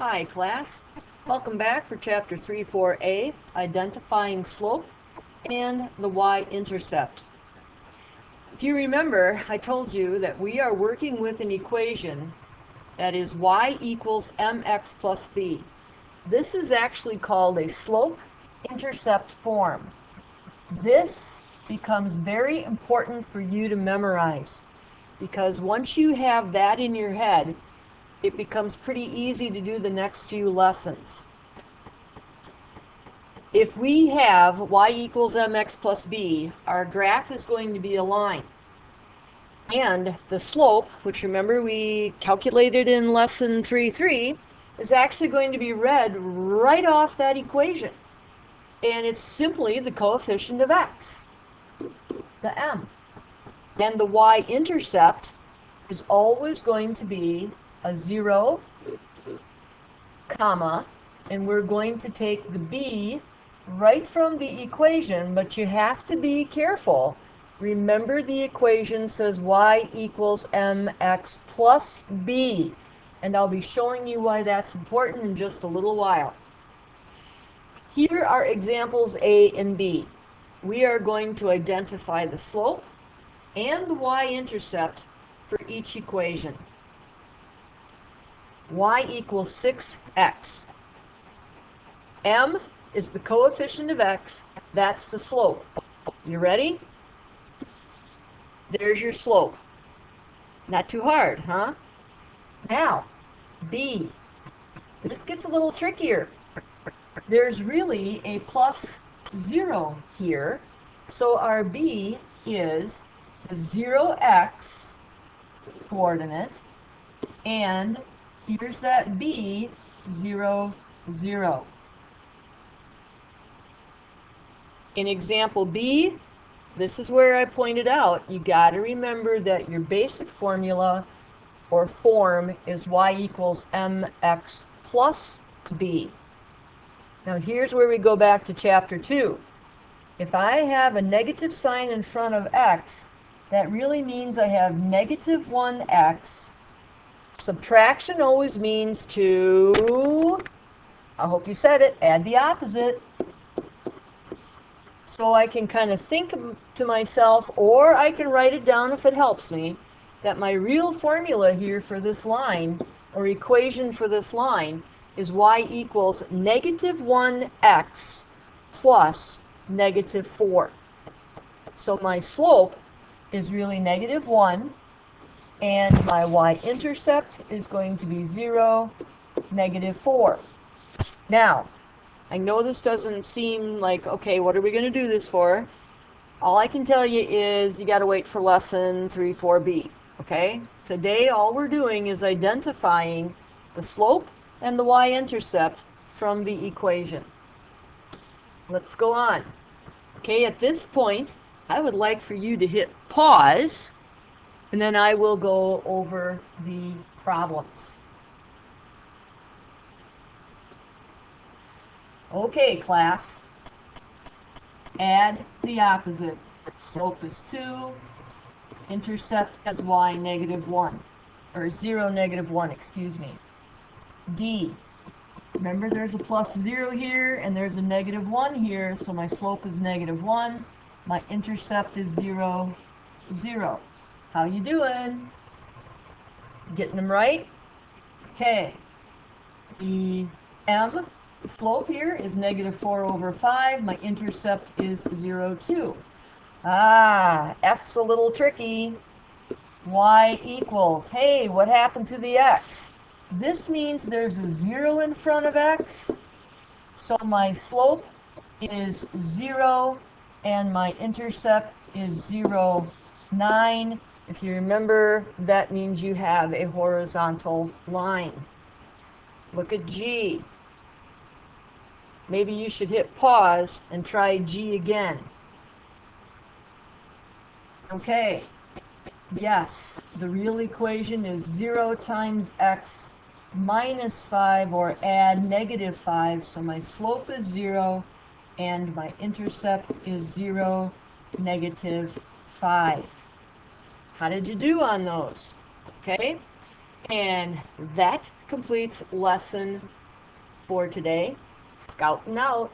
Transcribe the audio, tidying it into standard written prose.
Hi class, welcome back for chapter 3-4a, identifying slope and the y-intercept. If you remember, I told you that we are working with an equation that is y equals mx plus b. This is actually called a slope-intercept form. This becomes very important for you to memorize because once you have that in your head, it becomes pretty easy to do the next few lessons. If we have y equals mx plus b, our graph is going to be a line. And the slope, which remember we calculated in lesson 3.3, is actually going to be read right off that equation. And it's simply the coefficient of x, the m. And the y-intercept is always going to be a 0, comma, and we're going to take the b right from the equation, but you have to be careful. Remember, the equation says y equals mx plus b, and I'll be showing you why that's important in just a little while. Here are examples A and B. We are going to identify the slope and the y-intercept for each equation. Y equals 6x. M is the coefficient of x. That's the slope. You ready? There's your slope. Not too hard, huh? Now, B. This gets a little trickier. There's really a plus 0 here. So our B is the 0x coordinate, and here's that b, 0, 0. In example B, this is where I pointed out, you got to remember that your basic formula or form is y equals mx plus b. Now here's where we go back to chapter 2. If I have a negative sign in front of x, that really means I have negative 1x. Subtraction always means to, I hope you said it, add the opposite. So I can kind of think to myself, or I can write it down if it helps me, that my real formula here for this line, or equation for this line, is y equals negative 1x plus negative 4. So my slope is really negative 1, and my y-intercept is going to be 0, negative 4. Now, I know this doesn't seem like, okay, what are we going to do this for? All I can tell you is you got to wait for lesson 3-4b, okay? Today, all we're doing is identifying the slope and the y-intercept from the equation. Let's go on. Okay, at this point, I would like for you to hit pause, and then I will go over the problems. Okay, class. Add the opposite. Slope is 2. Intercept as y, negative 1. Or 0, negative 1, excuse me. D. Remember, there's a plus 0 here, and there's a negative 1 here, so my slope is negative 1. My intercept is 0, 0. How you doing? Getting them right? Okay. The m, the slope here, is negative 4 over 5. My intercept is 0, 2. Ah, F's a little tricky. Y equals, hey, what happened to the x? This means there's a 0 in front of x. So my slope is 0, and my intercept is 0, 9. If you remember, that means you have a horizontal line. Look at G. Maybe you should hit pause and try G again. Okay. Yes, the real equation is 0 times x minus 5, or add negative 5. So my slope is 0, and my intercept is 0, negative 5. How did you do on those? Okay. And that completes lesson for today. Scouting out.